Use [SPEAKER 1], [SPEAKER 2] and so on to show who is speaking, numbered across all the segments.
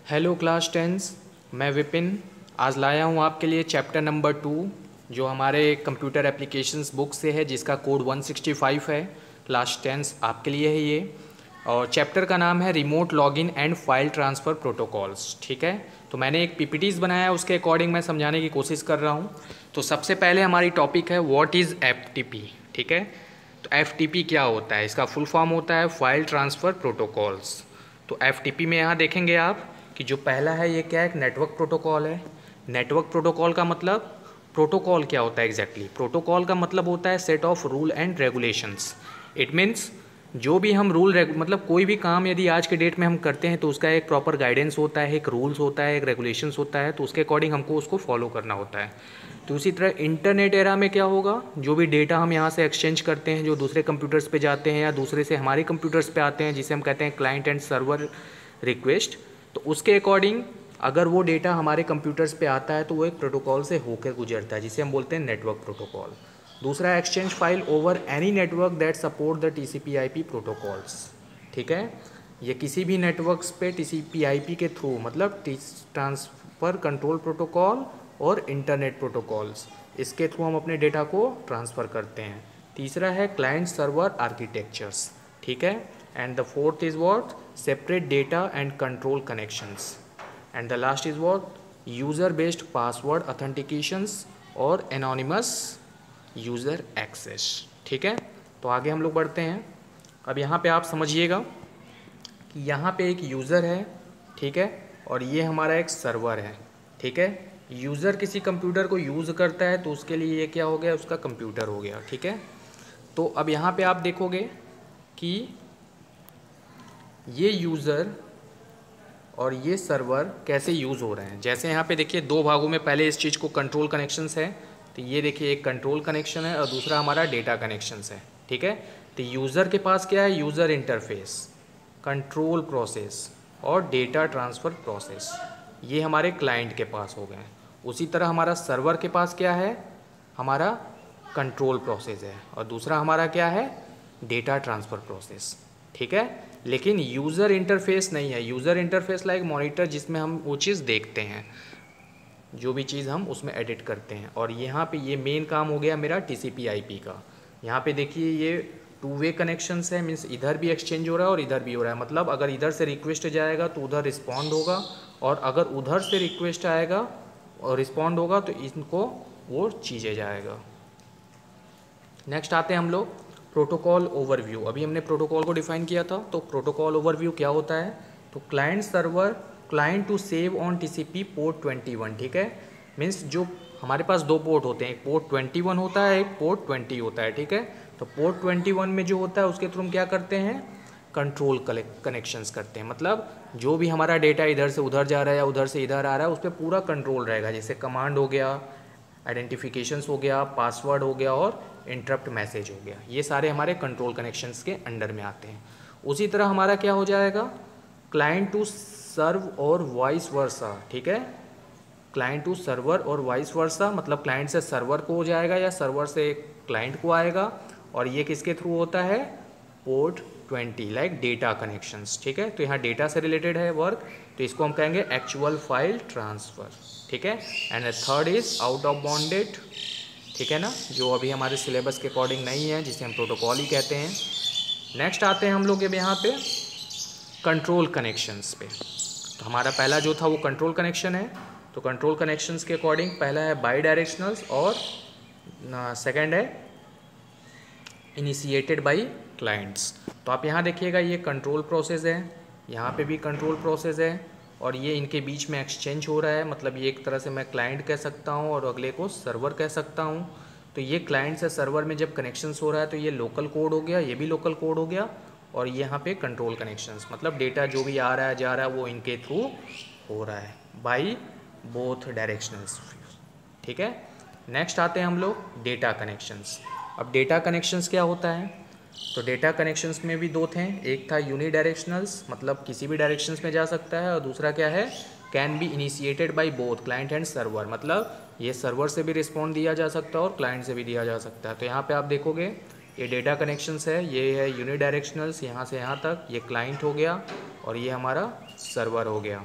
[SPEAKER 1] Hello class tense, मैं विपिन आज लाया हूँ आपके लिए चैप्टर नंबर 2 जो हमारे कंप्यूटर एप्लीकेशंस बुक से है, जिसका कोड 165 है। क्लास टेंस आपके लिए है ये। और चैप्टर का नाम है remote login and file transfer protocols. ठीक है, तो मैंने एक पीपीटीज बनाया है, उसके अकॉर्डिंग मैं समझाने की कोशिश कर रहा हूँ। तो सबसे पहले हमारी टॉपिक है व्हाट इज़ एफटीपी। ठीक है, तो एफटीपी क्या होता है? इसका फुल फॉर्म होता है फाइल ट्रांसफ़र प्रोटोकॉल्स। तो एफटीपी में यहाँ देखेंगे आप कि जो पहला है ये क्या है, एक नेटवर्क प्रोटोकॉल है। नेटवर्क प्रोटोकॉल का मतलब, प्रोटोकॉल क्या होता है एग्जैक्टली? प्रोटोकॉल का मतलब होता है set of rule and regulations. It means जो भी हम मतलब कोई भी काम यदि आज के डेट में हम करते हैं तो उसका एक प्रॉपर गाइडेंस होता है, एक रूल्स होता है, एक रेगुलेशंस होता है, तो उसके अकॉर्डिंग हमको उसको फॉलो करना होता है। तो उसी तरह इंटरनेट एरा में क्या होगा, जो भी डेटा हम यहाँ से एक्सचेंज करते हैं, जो दूसरे कंप्यूटर्स पे जाते हैं या दूसरे से हमारे कंप्यूटर्स पे आते हैं, जिसे हम कहते हैं क्लाइंट एंड सर्वर रिक्वेस्ट, तो उसके अकॉर्डिंग अगर वो डेटा हमारे कंप्यूटर्स पे आता है तो वो एक प्रोटोकॉल से होकर गुजरता है, जिसे हम बोलते हैं नेटवर्क प्रोटोकॉल। दूसरा, exchange file over any network that support the TCP/IP protocols. ठीक है, ये किसी भी नेटवर्क्स पे TCP/IP के थ्रू, मतलब ट्रांसफ़र कंट्रोल प्रोटोकॉल और इंटरनेट प्रोटोकॉल्स, इसके थ्रू हम अपने डेटा को ट्रांसफ़र करते हैं। तीसरा है क्लाइंट सर्वर आर्किटेक्चर्स। ठीक है, and the fourth is what, separate data and control connections. And the last is what, user based password authentications और एनोनिमस यूज़र एक्सेस। ठीक है, तो आगे हम लोग बढ़ते हैं। अब यहाँ पे आप समझिएगा कि यहाँ पे एक यूज़र है, ठीक है, और ये हमारा एक सर्वर है। ठीक है, यूज़र किसी कंप्यूटर को यूज़ करता है तो उसके लिए ये क्या हो गया, उसका कंप्यूटर हो गया। ठीक है, तो अब यहाँ पे आप देखोगे कि ये यूज़र और ये सर्वर कैसे यूज़ हो रहे हैं। जैसे यहाँ पे देखिए दो भागों में, पहले इस चीज़ को कंट्रोल कनेक्शंस है, तो ये देखिए एक कंट्रोल कनेक्शन है और दूसरा हमारा डेटा कनेक्शंस है। ठीक है, तो यूज़र के पास क्या है, यूज़र इंटरफेस, कंट्रोल प्रोसेस और डेटा ट्रांसफ़र प्रोसेस, ये हमारे क्लाइंट के पास हो गए। उसी तरह हमारा सर्वर के पास क्या है, हमारा कंट्रोल प्रोसेस है, और दूसरा हमारा क्या है, डेटा ट्रांसफ़र प्रोसेस। ठीक है, लेकिन यूज़र इंटरफेस नहीं है। यूज़र इंटरफेस लाइक मॉनिटर, जिसमें हम वो चीज़ देखते हैं, जो भी चीज़ हम उसमें एडिट करते हैं। और यहाँ पे ये मेन काम हो गया मेरा TCP/IP का। यहाँ पे देखिए ये 2 वे कनेक्शंस है, मीन्स इधर भी एक्सचेंज हो रहा है और इधर भी हो रहा है। मतलब अगर इधर से रिक्वेस्ट जाएगा तो उधर रिस्पॉन्ड होगा, और अगर उधर से रिक्वेस्ट आएगा और रिस्पॉन्ड होगा तो इनको वो चीज़ें जाएगा। नेक्स्ट आते हैं हम लोग प्रोटोकॉल ओवरव्यू। अभी हमने प्रोटोकॉल को डिफाइन किया था, तो प्रोटोकॉल ओवरव्यू क्या होता है, तो client server, client to save on TCP port 21। ठीक है, मीन्स जो हमारे पास दो पोर्ट होते हैं, एक पोर्ट 21 होता है, एक पोर्ट 20 होता है। ठीक है, तो पोर्ट 21 में जो होता है उसके थ्रू हम क्या करते हैं, कंट्रोल कनेक्शंस करते हैं। मतलब जो भी हमारा डेटा इधर से उधर जा रहा है या उधर से इधर आ रहा है, उस पर पूरा कंट्रोल रहेगा। जैसे कमांड हो गया, आइडेंटिफिकेशंस हो गया, पासवर्ड हो गया और इंटरप्ट मैसेज हो गया, ये सारे हमारे कंट्रोल कनेक्शंस के अंडर में आते हैं। उसी तरह हमारा क्या हो जाएगा, क्लाइंट टू सर्व और वाइस वर्सा। ठीक है, क्लाइंट टू सर्वर और वाइस वर्सा, मतलब क्लाइंट से सर्वर को हो जाएगा या सर्वर से क्लाइंट को आएगा, और ये किसके थ्रू होता है, पोर्ट 20, लाइक डेटा कनेक्शंस। ठीक है, तो यहाँ डेटा से रिलेटेड है वर्क, तो इसको हम कहेंगे एक्चुअल फाइल ट्रांसफ़र। ठीक है, and third is out of bounded. ठीक है ना, जो अभी हमारे सिलेबस के अकॉर्डिंग नहीं है, जिसे हम प्रोटोकॉल ही कहते हैं। नेक्स्ट आते हैं हम लोग अब यहाँ पे कंट्रोल कनेक्शंस पे। तो हमारा पहला जो था वो कंट्रोल कनेक्शन है, तो कंट्रोल कनेक्शंस के अकॉर्डिंग पहला है बाई डायरेक्शनल्स और सेकंड है इनिशिएटेड बाई क्लाइंट्स। तो आप यहाँ देखिएगा ये कंट्रोल प्रोसेस है, यहाँ पे भी कंट्रोल प्रोसेस है, और ये इनके बीच में एक्सचेंज हो रहा है। मतलब ये एक तरह से मैं क्लाइंट कह सकता हूँ और अगले को सर्वर कह सकता हूँ। तो ये क्लाइंट से सर्वर में जब कनेक्शंस हो रहा है तो ये लोकल कोड हो गया, ये भी लोकल कोड हो गया, और यहाँ पे कंट्रोल कनेक्शंस, मतलब डेटा जो भी आ रहा है जा रहा है वो इनके थ्रू हो रहा है, बाई बोथ डायरेक्शनल्स। ठीक है, नेक्स्ट आते हैं हम लोग डेटा कनेक्शंस। अब डेटा कनेक्शंस क्या होता है, तो डेटा कनेक्शंस में भी दो थे, एक था यूनी डायरेक्शनल्स, मतलब किसी भी डायरेक्शंस में जा सकता है, और दूसरा क्या है, can be initiated by both client and server, मतलब ये सर्वर से भी रिस्पॉन्ड दिया जा सकता है और क्लाइंट से भी दिया जा सकता है। तो यहाँ पे आप देखोगे ये डेटा कनेक्शंस है, ये है यूनी डायरेक्शनल्स, यहाँ से यहाँ तक, ये क्लाइंट हो गया और ये हमारा सर्वर हो गया।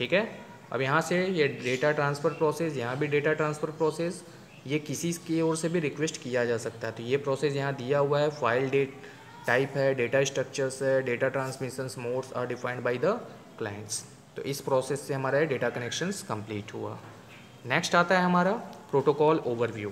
[SPEAKER 1] ठीक है। अब यहाँ से ये डेटा ट्रांसफ़र प्रोसेस, यहाँ भी डेटा ट्रांसफ़र प्रोसेस, ये किसी की ओर से भी रिक्वेस्ट किया जा सकता है। तो ये प्रोसेस यहाँ दिया हुआ है, फाइल डेट टाइप है, डेटा स्ट्रक्चर्स है, data transmissions modes are defined by the clients. तो इस प्रोसेस से हमारा डेटा कनेक्शंस कंप्लीट हुआ। नेक्स्ट आता है हमारा प्रोटोकॉल ओवरव्यू।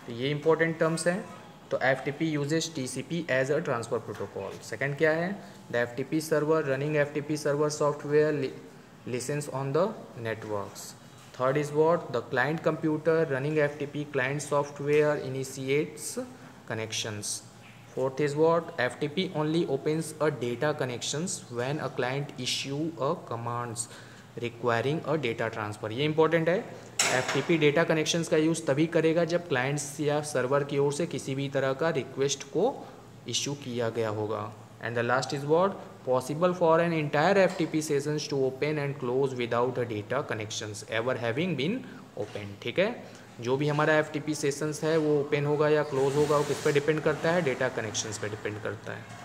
[SPEAKER 1] तो ये इंपॉर्टेंट टर्म्स हैं। तो FTP uses TCP as a transfer protocol. Second क्या है, the FTP server running FTP server software listens on the networks. Third is what, the client computer running FTP client software initiates connections. Fourth is what, FTP only opens a data connections when a client issue a commands requiring a data transfer. ये important है। FTP data connections का use तभी करेगा जब clients या server की ओर से किसी भी तरह का रिक्वेस्ट को इशू किया गया होगा। And the last is what, possible for an entire FTP sessions to open and close without a data connections ever having been open. ठीक है, जो भी हमारा FTP सेशंस है वो ओपन होगा या क्लोज होगा, वो किस पे डिपेंड करता है, डेटा कनेक्शंस पे डिपेंड करता है।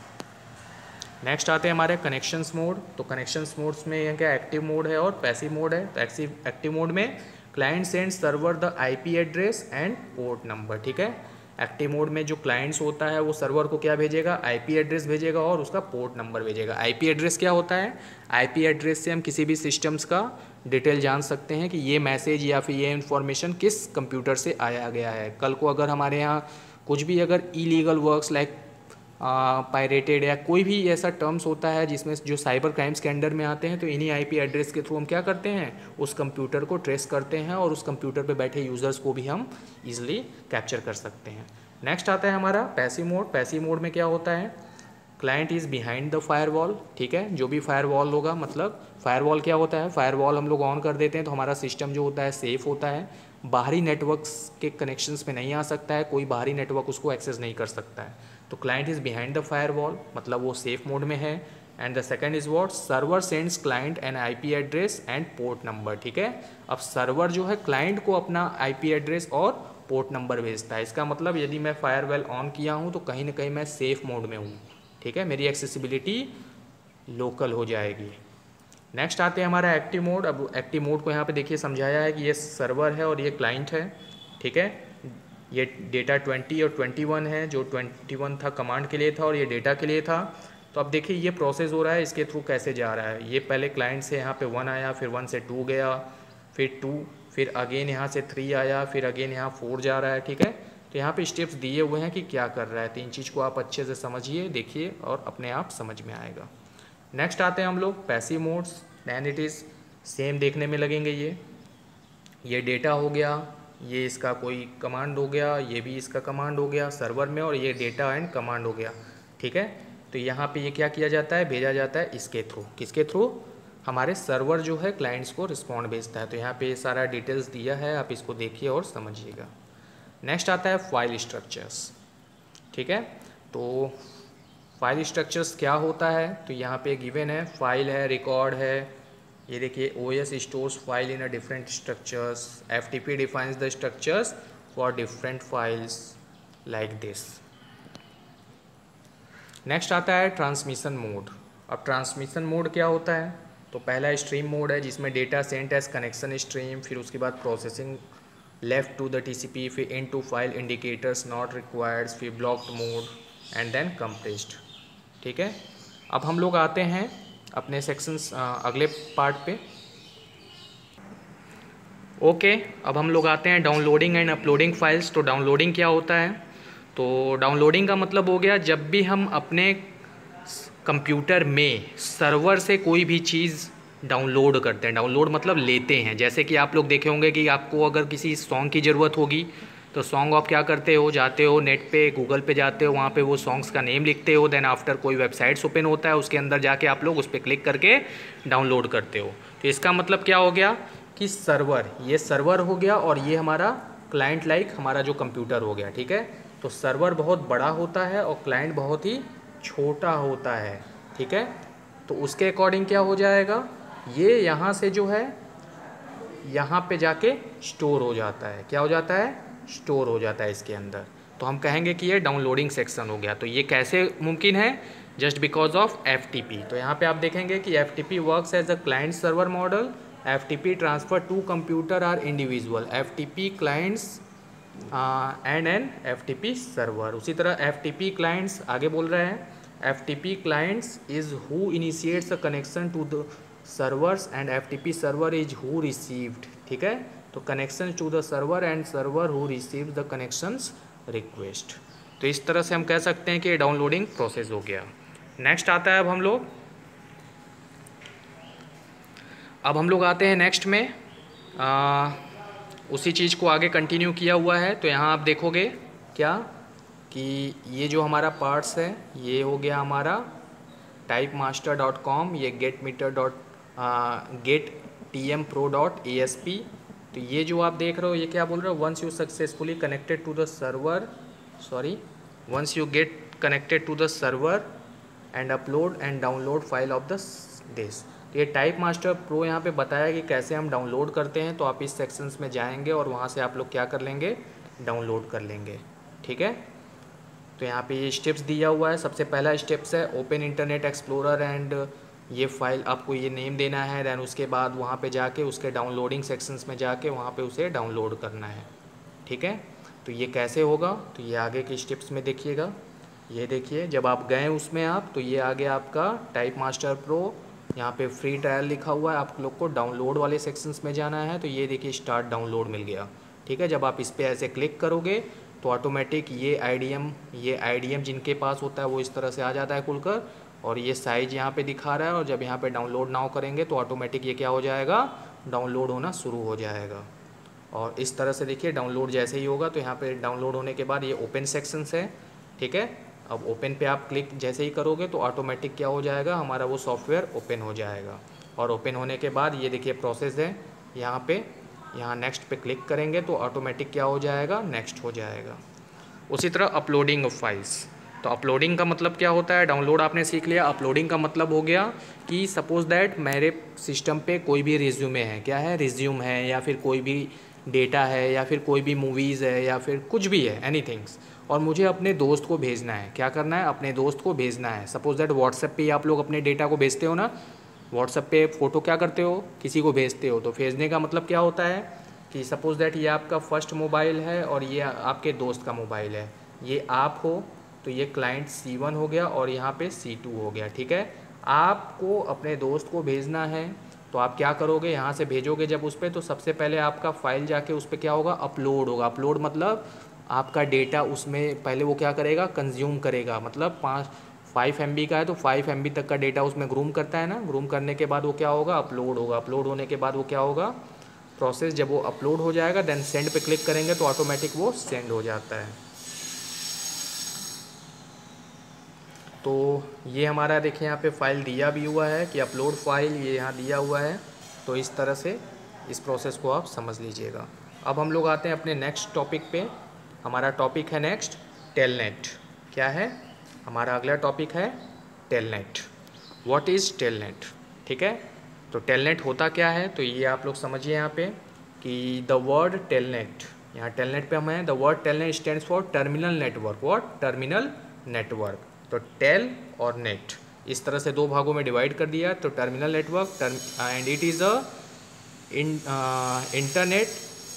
[SPEAKER 1] नेक्स्ट आते हैं हमारे कनेक्शंस मोड। तो कनेक्शंस मोड्स में यहाँ क्या एक्टिव मोड है और पैसिव मोड है। तो एक्टिव मोड में client sends server the IP address and port number. ठीक है, एक्टिव मोड में जो क्लाइंट्स होता है वो सर्वर को क्या भेजेगा, IP एड्रेस भेजेगा और उसका पोर्ट नंबर भेजेगा। IP एड्रेस क्या होता है, IP एड्रेस से हम किसी भी सिस्टम्स का डिटेल जान सकते हैं कि ये मैसेज या फिर ये इन्फॉर्मेशन किस कंप्यूटर से आया गया है। कल को अगर हमारे यहाँ कुछ भी अगर इलीगल वर्क्स लाइक पायरेटेड या कोई भी ऐसा टर्म्स होता है जिसमें जो साइबर क्राइम्स के अंडर में आते हैं, तो इन्हीं IP एड्रेस के थ्रू हम क्या करते हैं, उस कंप्यूटर को ट्रेस करते हैं और उस कंप्यूटर पे बैठे यूज़र्स को भी हम इजीली कैप्चर कर सकते हैं। नेक्स्ट आता है हमारा पैसिव मोड। पैसिव मोड में क्या होता है, client is behind the firewall. ठीक है, जो भी फायरवॉल होगा, मतलब फायरवॉल क्या होता है, फायरवॉल हम लोग ऑन कर देते हैं तो हमारा सिस्टम जो होता है सेफ़ होता है, बाहरी नेटवर्क्स के कनेक्शंस पे नहीं आ सकता है, कोई बाहरी नेटवर्क उसको एक्सेस नहीं कर सकता है। तो client is behind the firewall, मतलब वो सेफ मोड में है। And the second is what, server sends client an IP address and port number. ठीक है, अब सर्वर जो है क्लाइंट को अपना IP एड्रेस और पोर्ट नंबर भेजता है। इसका मतलब यदि मैं फायरवॉल ऑन किया हूँ तो कहीं ना कहीं मैं सेफ मोड में हूँ। ठीक है, मेरी एक्सेसिबिलिटी लोकल हो जाएगी। नेक्स्ट आते हैं हमारा एक्टिव मोड। अब एक्टिव मोड को यहाँ पे देखिए समझाया है कि ये सर्वर है और ये क्लाइंट है। ठीक है, ये डेटा 20 और 21 है, जो 21 था कमांड के लिए था और ये डेटा के लिए था। तो अब देखिए ये प्रोसेस हो रहा है, इसके थ्रू कैसे जा रहा है। ये पहले क्लाइंट से यहाँ पे 1 आया, फिर 1 से 2 गया, फिर 2, फिर अगेन यहाँ से 3 आया, फिर अगेन यहाँ 4 जा रहा है। ठीक है, तो यहाँ पे स्टेप्स दिए हुए हैं कि क्या कर रहा है। तो इन चीज़ को आप अच्छे से समझिए, देखिए और अपने आप समझ में आएगा। नेक्स्ट आते हैं हम लोग passive modes. Then it is same देखने में लगेंगे। ये डेटा हो गया, ये इसका कोई कमांड हो गया, ये भी इसका कमांड हो गया सर्वर में, और ये डेटा एंड कमांड हो गया। ठीक है, तो यहाँ पे ये क्या किया जाता है, भेजा जाता है इसके थ्रू, किसके थ्रू, हमारे सर्वर जो है क्लाइंट्स को रिस्पॉन्ड भेजता है। तो यहाँ पे सारा डिटेल्स दिया है, आप इसको देखिए और समझिएगा। नेक्स्ट आता है फाइल स्ट्रक्चर्स। ठीक है, तो फाइल स्ट्रक्चर्स क्या होता है, तो यहाँ पे गिवन है, फाइल है, रिकॉर्ड है। ये देखिए OS stores file in a different structures, FTP defines the structures for different files like this. Next आता है ट्रांसमिशन मोड। अब ट्रांसमिशन मोड क्या होता है, तो पहला स्ट्रीम मोड है जिसमें data sent as connection stream, फिर उसके बाद processing left to the TCP, फिर in to file indicators not required, फिर blocked mode and then compressed. ठीक है, अब हम लोग आते हैं अपने सेक्शंस अगले पार्ट पे। ओके, अब हम लोग आते हैं डाउनलोडिंग एंड अपलोडिंग फाइल्स। तो डाउनलोडिंग क्या होता है, तो डाउनलोडिंग का मतलब हो गया जब भी हम अपने कंप्यूटर में सर्वर से कोई भी चीज़ डाउनलोड करते हैं। डाउनलोड मतलब लेते हैं। जैसे कि आप लोग देखे होंगे कि आपको अगर किसी सॉन्ग की ज़रूरत होगी तो सॉन्ग आप क्या करते हो, जाते हो नेट पे, गूगल पे जाते हो, वहाँ पे वो सॉन्ग्स का नेम लिखते हो, देन आफ्टर कोई वेबसाइट्स ओपन होता है, उसके अंदर जाके आप लोग उस पर क्लिक करके डाउनलोड करते हो। तो इसका मतलब क्या हो गया कि सर्वर, ये सर्वर हो गया और ये हमारा क्लाइंट लाइक हमारा जो कंप्यूटर हो गया। ठीक है, तो सर्वर बहुत बड़ा होता है और क्लाइंट बहुत ही छोटा होता है। ठीक है, तो उसके अकॉर्डिंग क्या हो जाएगा, ये यहाँ से जो है यहाँ पे जाके स्टोर हो जाता है। क्या हो जाता है, स्टोर हो जाता है इसके अंदर। तो हम कहेंगे कि ये डाउनलोडिंग सेक्शन हो गया। तो ये कैसे मुमकिन है, जस्ट बिकॉज ऑफ FTP। तो यहाँ पे आप देखेंगे कि FTP works as a client server model FTP transfer to computer are individual, FTP clients and an FTP server. उसी तरह FTP क्लाइंट्स आगे बोल रहे हैं, FTP clients is who initiates a connection to the servers and FTP server is who received. ठीक है, तो connection to the server and server who receive the connections request. तो इस तरह से हम कह सकते हैं कि डाउनलोडिंग प्रोसेस हो गया। नेक्स्ट आता है अब हम लोग आते हैं नेक्स्ट में, उसी चीज़ को आगे कंटिन्यू किया हुआ है। तो यहाँ आप देखोगे क्या कि ये जो हमारा पार्ट्स है ये हो गया हमारा typemaster.com, ये gettmpro.asp। तो ये जो आप देख रहे हो ये क्या बोल रहे हो, once you successfully connected to the server, once you get connected to the server and upload and download file of the this. तो ये टाइप मास्टर प्रो यहाँ पे बताया कि कैसे हम डाउनलोड करते हैं। तो आप इस सेक्शंस में जाएंगे और वहाँ से आप लोग क्या कर लेंगे, डाउनलोड कर लेंगे। ठीक है, तो यहाँ पे ये स्टेप्स दिया हुआ है। सबसे पहला स्टेप्स है ओपन इंटरनेट एक्सप्लोरर एंड ये फाइल आपको ये नेम देना है। दैन उसके बाद वहाँ पे जाके उसके डाउनलोडिंग सेक्शंस में जाके वहाँ पे उसे डाउनलोड करना है। ठीक है, तो ये कैसे होगा, तो ये आगे के स्टेप्स में देखिएगा। ये देखिए जब आप गए उसमें आप, तो ये आगे आपका टाइप मास्टर प्रो, यहाँ पे फ्री ट्रायल लिखा हुआ है। आप लोग को डाउनलोड वाले सेक्शंस में जाना है। तो ये देखिए स्टार्ट डाउनलोड मिल गया। ठीक है, जब आप इस पर ऐसे क्लिक करोगे तो ऑटोमेटिक ये आईडीएम जिनके पास होता है वो इस तरह से आ जाता है खुलकर, और ये साइज यहाँ पे दिखा रहा है। और जब यहाँ पे डाउनलोड नाउ करेंगे तो ऑटोमेटिक ये क्या हो जाएगा, डाउनलोड होना शुरू हो जाएगा। और इस तरह से देखिए डाउनलोड जैसे ही होगा तो यहाँ पे डाउनलोड होने के बाद ये ओपन सेक्शंस है। ठीक है, अब ओपन पे आप क्लिक जैसे ही करोगे तो ऑटोमेटिक क्या हो जाएगा, हमारा वो सॉफ्टवेयर ओपन हो जाएगा। और ओपन होने के बाद ये देखिए प्रोसेस है, यहाँ नेक्स्ट पे क्लिक करेंगे तो ऑटोमेटिक क्या हो जाएगा, नेक्स्ट हो जाएगा। उसी तरह अपलोडिंग ऑफ फाइल्स, तो अपलोडिंग का मतलब क्या होता है, डाउनलोड आपने सीख लिया। अपलोडिंग का मतलब हो गया कि सपोज दैट मेरे सिस्टम पे कोई भी रिज्यूमे है, क्या है, रिज्यूम है, या फिर कोई भी डेटा है, या फिर कोई भी मूवीज़ है, या फिर कुछ भी है, एनीथिंग्स, और मुझे अपने दोस्त को भेजना है। क्या करना है, अपने दोस्त को भेजना है। सपोज दैट व्हाट्सएप पे आप लोग अपने डेटा को भेजते हो ना, व्हाट्सएप पे फ़ोटो क्या करते हो, किसी को भेजते हो। तो भेजने का मतलब क्या होता है कि सपोज दैट ये आपका फर्स्ट मोबाइल है और ये आपके दोस्त का मोबाइल है, ये आप हो तो ये क्लाइंट C1 हो गया और यहाँ पे C2 हो गया। ठीक है, आपको अपने दोस्त को भेजना है तो आप क्या करोगे, यहाँ से भेजोगे जब उस पर, तो सबसे पहले आपका फ़ाइल जाके उस पर क्या होगा, अपलोड होगा। अपलोड मतलब आपका डेटा उसमें पहले वो क्या करेगा, कंज्यूम करेगा। मतलब 5 MB का है तो 5 MB तक का डेटा उसमें ग्रूम करता है ना, ग्रूम करने के बाद वो क्या होगा, अपलोड होगा। अपलोड होने के बाद वो क्या होगा, प्रोसेस, जब वो अपलोड हो जाएगा देन सेंड पे क्लिक करेंगे तो ऑटोमेटिक वो सेंड हो जाता है। तो ये हमारा देखिए यहाँ पे फाइल दिया भी हुआ है कि अपलोड फाइल, ये यहाँ दिया हुआ है। तो इस तरह से इस प्रोसेस को आप समझ लीजिएगा। अब हम लोग आते हैं अपने नेक्स्ट टॉपिक पे। हमारा टॉपिक है नेक्स्ट टेलनेट। क्या है हमारा अगला टॉपिक है, टेलनेट। What is telnet. ठीक है, तो टेलनेट होता क्या है, तो ये आप लोग समझिए यहाँ पे कि द वर्ड टेलनेट, यहाँ टेलनेट पे हम हैं। The word telnet stands for terminal network. What, terminal network. तो टेल और नेट इस तरह से दो भागों में डिवाइड कर दिया। तो terminal network and it is a internet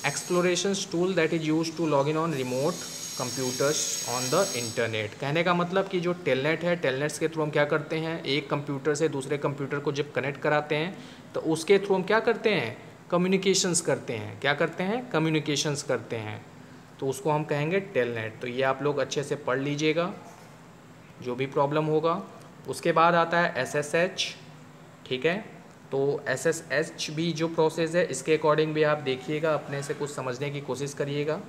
[SPEAKER 1] exploration tool that is use to log in on remote computers on the internet. कहने का मतलब कि जो टेलनेट है, टेलनेट्स के थ्रू हम क्या करते हैं, एक कंप्यूटर से दूसरे कंप्यूटर को जब कनेक्ट कराते हैं तो उसके थ्रू हम क्या करते हैं, कम्युनिकेशंस करते हैं। क्या करते हैं, कम्युनिकेशंस करते हैं। तो उसको हम कहेंगे टेलनेट। तो ये आप लोग अच्छे से पढ़ लीजिएगा जो भी प्रॉब्लम होगा। उसके बाद आता है SSH। ठीक है, तो SSH भी जो प्रोसेस है इसके अकॉर्डिंग भी आप देखिएगा, अपने से कुछ समझने की कोशिश करिएगा।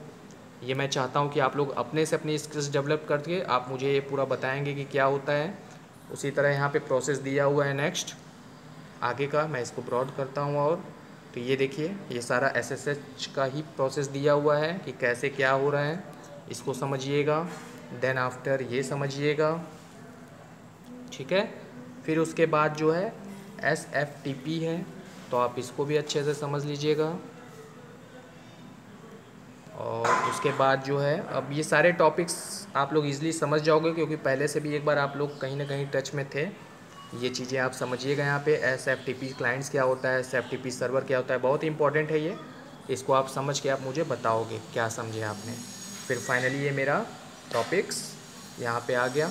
[SPEAKER 1] ये मैं चाहता हूँ कि आप लोग अपने से अपनी स्किल्स डेवलप करके आप मुझे ये पूरा बताएंगे कि क्या होता है। उसी तरह यहाँ पे प्रोसेस दिया हुआ है नेक्स्ट आगे का, मैं इसको ब्रॉड करता हूँ। और तो ये देखिए ये सारा SSH का ही प्रोसेस दिया हुआ है कि कैसे क्या हो रहा है, इसको समझिएगा। देन आफ्टर ये समझिएगा। ठीक है, फिर उसके बाद जो है SFTP है, तो आप इसको भी अच्छे से समझ लीजिएगा। और उसके बाद जो है, अब ये सारे टॉपिक्स आप लोग इजीली समझ जाओगे क्योंकि पहले से भी एक बार आप लोग कहीं ना कहीं टच में थे। ये चीज़ें आप समझिएगा। यहाँ पे SFTP क्लाइंट्स क्या होता है, SFTP सर्वर क्या होता है, बहुत इंपॉर्टेंट है ये। इसको आप समझ के आप मुझे बताओगे क्या समझे आपने। फिर फाइनली ये मेरा टॉपिक्स यहाँ पे आ गया,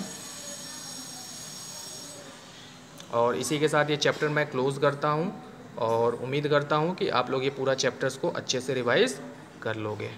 [SPEAKER 1] और इसी के साथ ये चैप्टर मैं क्लोज़ करता हूँ और उम्मीद करता हूँ कि आप लोग ये पूरा चैप्टर्स को अच्छे से रिवाइज़ कर लोगे।